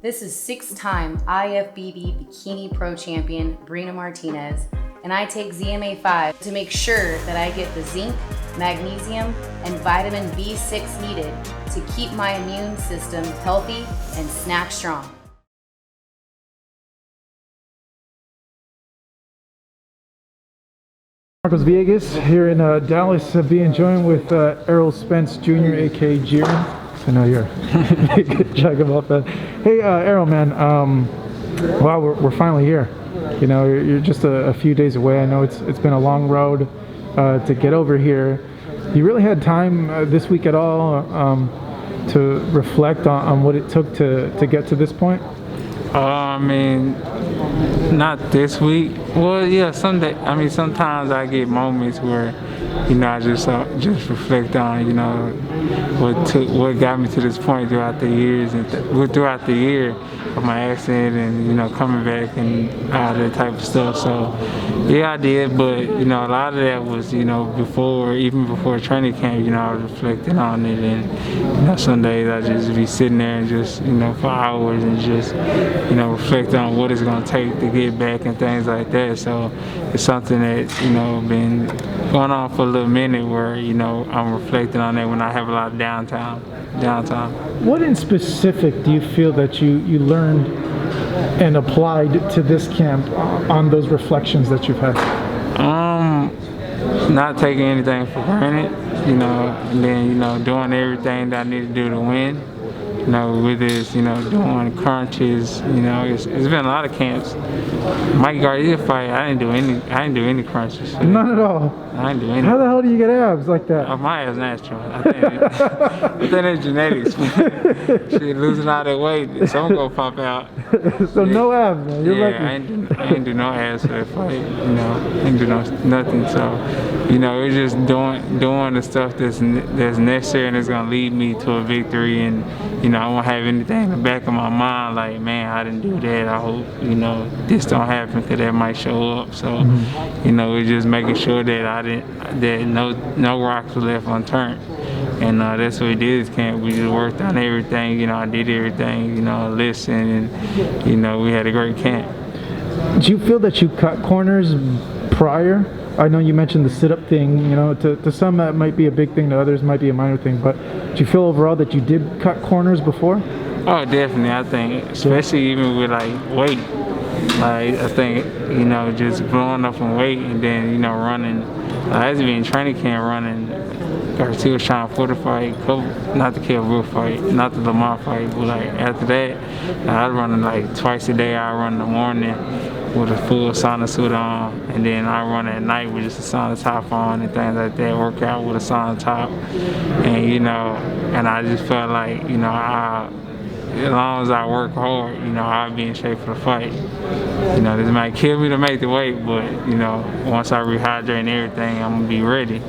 This is 6-time IFBB Bikini Pro Champion Brina Martinez, and I take ZMA5 to make sure that I get the zinc, magnesium, and vitamin B6 needed to keep my immune system healthy and snap strong. Marcos Villegas here in Dallas, being joined with Errol Spence Jr, aka Jiren. I know you're good joke about that. Hey, Errol, man. Wow, we're finally here. You know, you're just a few days away. I know it's been a long road to get over here. You really had time this week at all to reflect on what it took to get to this point? I mean, not this week. Well, yeah, someday. I mean, sometimes I get moments where, you know, I just reflect on, you know, what got me to this point throughout the years and throughout the year of my accident and, you know, coming back and all that type of stuff. So, yeah, I did, but, you know, a lot of that was, you know, even before training camp, you know, I was reflecting on it, and, you know, some days I just be sitting there and just, you know, for hours and just, you know, reflect on what it's going to take to get back and things like that. So it's something that, you know, been going on for a little minute where, you know, I'm reflecting on that when I have a lot of downtime. What in specific do you feel that you learned and applied to this camp on those reflections that you've had? Not taking anything for granted, you know, and then, you know, doing everything that I need to do to win. You know, with this, you know, doing crunches, you know, it's been a lot of camps. Mike Garcia fight, I didn't do any crunches. None at all. I didn't do any. How the hell do you get abs like that? My abs natural. I think it's genetics. Shit, losing all that weight, some gonna pop out. So yeah. No abs, man. You're lucky. I ain't do no abs for that fight. You know, I ain't do nothing. So, you know, it's just doing the stuff that's necessary and it's gonna lead me to a victory. And, you know, I won't have anything in the back of my mind like, man, I didn't do that. I hope, you know, this don't happen because that might show up. So, you know, it's just making sure that that no rocks were left unturned. And that's what we did this camp. We just worked on everything. You know, I did everything, you know, listened, and, you know, we had a great camp. Do you feel that you cut corners prior? I know you mentioned the sit-up thing, you know, to some that might be a big thing, to others might be a minor thing, but do you feel overall that you did cut corners before? Oh, definitely. I think, especially even with, like, weight. Like, I think, you know, just blowing up on weight and then, you know, running. I had to be in training camp running. Garcia was trying for the fight, not the Kell Brook fight, not the Lamar fight, but like after that, I was running like twice a day. I run in the morning with a full sauna suit on, and then I run at night with just a sauna top on and things like that, work out with a sauna top. And, you know, and I just felt like, you know, as long as I work hard, you know, I'll be in shape for the fight. You know, this might kill me to make the weight, but, you know, once I rehydrate and everything, I'm gonna be ready.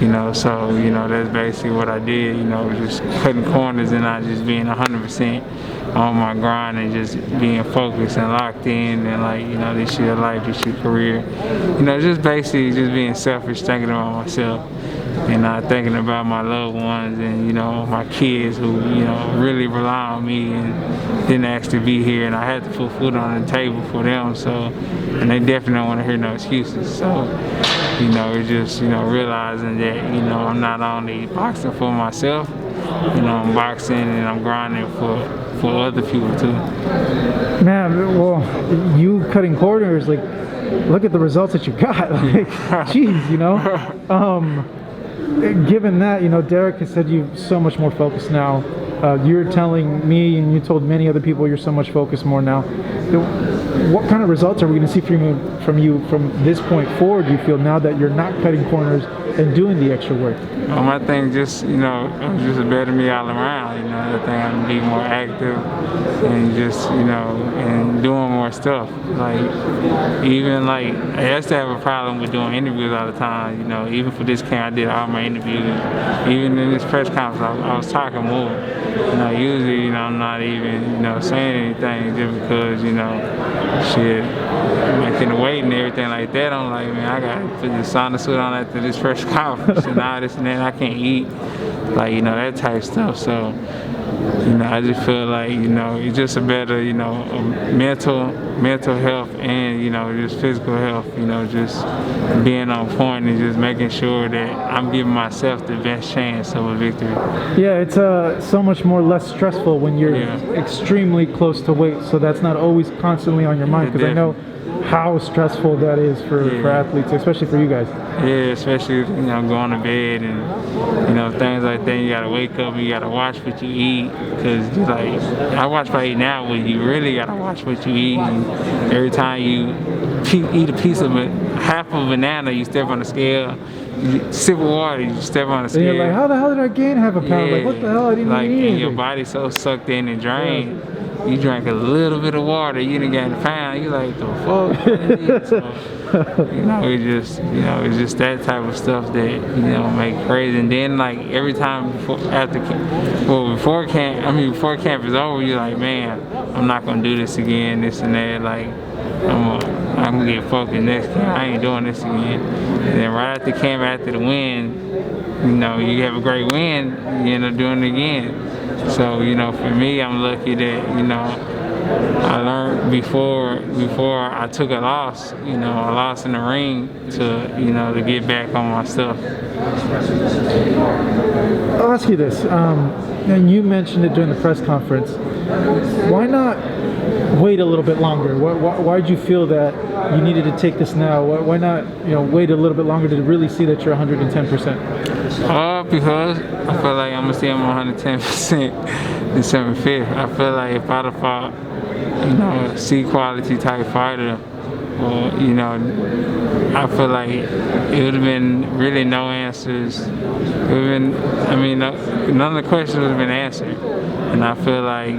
You know, so, you know, that's basically what I did, you know, just cutting corners and not just being 100% on my grind and just being focused and locked in and, like, you know, this is your life, this is your career. You know, just basically just being selfish, thinking about myself and not thinking about my loved ones and, you know, my kids who, you know, really rely on me and didn't actually be here, and I had to put food on the table for them, so, and they definitely don't want to hear no excuses. So, you know, it's just, you know, realizing that, you know, I'm not only boxing for myself, you know, I'm boxing and I'm grinding for other people too. Man, well, you cutting corners, like, look at the results that you got. Like, geez, you know. Given that, you know, Derek has said you're so much more focused now. You're telling me, and you told many other people, you're so much focused more now. What kind of results are we going to see from you from this point forward, do you feel, now that you're not cutting corners and doing the extra work? I think just, you know, just better me all around. You know, I think I can be more active and just, you know, and doing more stuff. Like, even like, I used to have a problem with doing interviews all the time. You know, even for this camp, I did all my interviews. Even in this press conference, I was talking more. You know, usually, you know, I'm not even, you know, saying anything just because, you know, shit, making the weight and everything like that. I'm like, man, I got to put the sauna suit on after this press conference and all this and that. I can't eat, like, you know, that type of stuff. So, I just feel like, it's just a better, mental health and, just physical health, just being on point and just making sure that I'm giving myself the best chance of a victory. Yeah, it's so much more less stressful when you're extremely close to weight, so that's not always constantly on your mind, because I know how stressful that is for athletes, especially for you guys. Yeah, especially, going to bed and, things like that. You got to wake up and you got to watch what you eat, because, I watch what I eat now, but you really got to watch what you eat. And every time you eat a piece of half a banana, you step on the scale. You sip of water, you step on the scale. And you're like, how the hell did I gain half a pound? Like, what the hell? I didn't eat anything. And your body's so sucked in and drained. You drank a little bit of water, you didn't gain a pound. You like, the fuck? So, it's just that type of stuff that, make crazy. And then, every time before camp is over, you're like, man, I'm not gonna do this again, this and that. I'm gonna get focused next camp. I ain't doing this again. And then right after camp, after the win, you have a great win, you end up doing it again. So, for me, I'm lucky that, I learned before I took a loss, a loss in the ring to get back on my stuff. I'll ask you this, and you mentioned it during the press conference. Why not wait a little bit longer? Why did you feel that you needed to take this now? Why not, wait a little bit longer to really see that you're 110%? Because I feel like I'm gonna see I'm 110% December 5th. I feel like if I'd have fought, a C quality type fighter, or I feel like it would have been really no answers. It would have been, none of the questions would have been answered. And I feel like,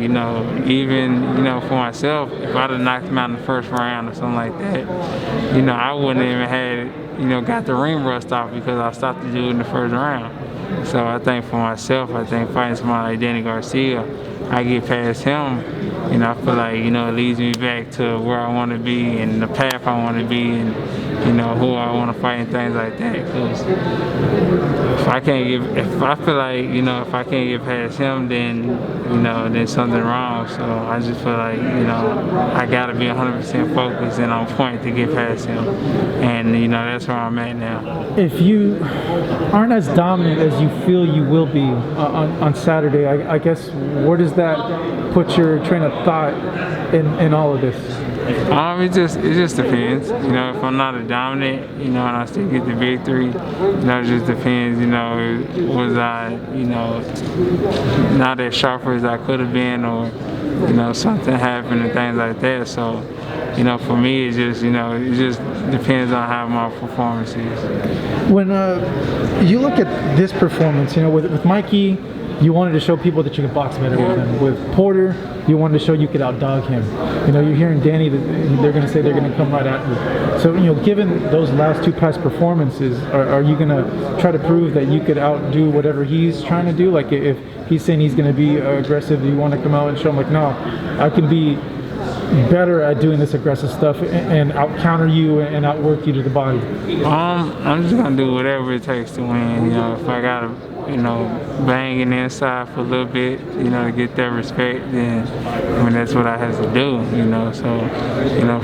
even, for myself, if I'd have knocked him out in the first round or something like that, I wouldn't even had, got the ring rust off, because I stopped the dude in the first round. So I think for myself, fighting somebody like Danny Garcia, I get past him, I feel like, it leads me back to where I want to be and the path I want to be, and, who I want to fight and things like that. Because if I feel like, if I can't get past him, then, then something wrong. So I just feel like, I got to be 100% focused and on point to get past him. And, that's where I'm at now. If you aren't as dominant as you feel you will be on Saturday, I guess, where does that put your train of thought in all of this? It just depends. If I'm not a dominant, and I still get the victory, it just depends. Was I, not as sharp as I could have been, or something happened and things like that. So, for me, it just depends on how my performance is. When you look at this performance, with Mikey, you wanted to show people that you could box better with him. With Porter, you wanted to show you could outdog him. You're hearing Danny that they're going to say they're going to come right at you. So, given those last two past performances, are you going to try to prove that you could outdo whatever he's trying to do? Like, if he's saying he's going to be aggressive, do you want to come out and show him, like, no, I can be better at doing this aggressive stuff and out counter you and outwork you to the body? I'm just going to do whatever it takes to win. If I got to, bang in the inside for a little bit, to get that respect, then, that's what I have to do, So,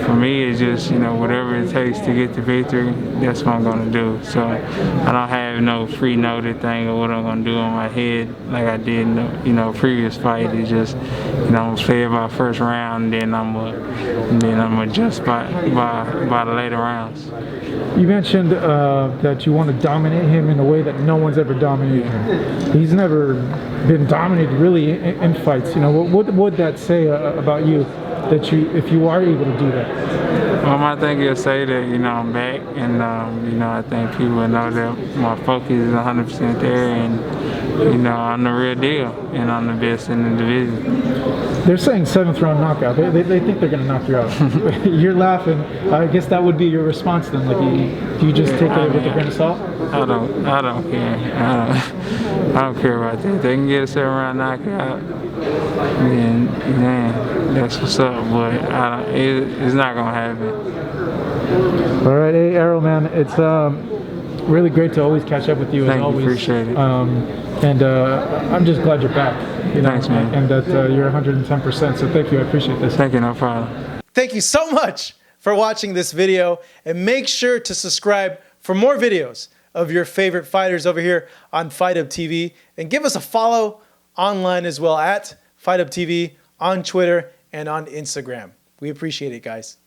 for me, it's just, whatever it takes to get the victory, that's what I'm going to do. So, I don't have no pre-noted thing of what I'm going to do on my head like I did in the, previous fight. It's just, I'm going to play it by first round, and then I'm going to adjust by the later rounds. You mentioned that you want to dominate him in a way that no one's ever dominated him. He's never been dominated really in fights. What would that say about you, that if you are able to do that? I think it'll say that, I'm back, and, I think people will know that my focus is 100% there, and, I'm the real deal, and I'm the best in the division. They're saying 7th round knockout. They think they're going to knock you out. You're laughing. I guess that would be your response then. Like, do you just take it with a grain of salt? I don't care. I don't care about that. They can get a 7th round knockout, then, man, that's what's up. But it's not going to happen. All right, hey, Errol, man, it's really great to always catch up with you. Thank as always. You, appreciate it. And I'm just glad you're back. You know, Thanks, man. And that you're 110%. So thank you. I appreciate this. Thank you, no problem. Thank you so much for watching this video, and make sure to subscribe for more videos of your favorite fighters over here on Fight Up TV, and give us a follow online as well at Fight Up TV on Twitter and on Instagram. We appreciate it, guys.